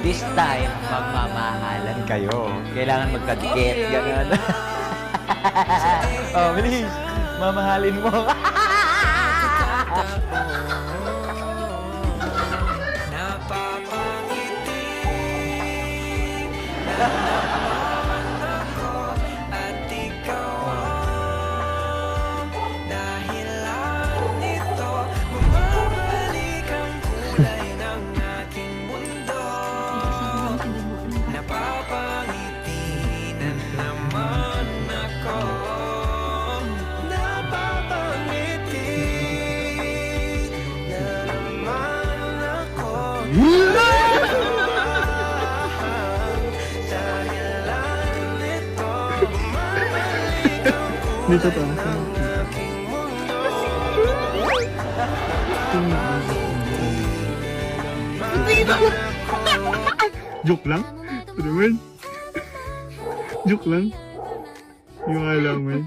This time, magmamahalan kayo. Kailangan magkadikit, gano'n. Oh, bilis. Mamahalin mo. Dito to. Joke lang? Ito naman. Joke lang. Yung alam mo.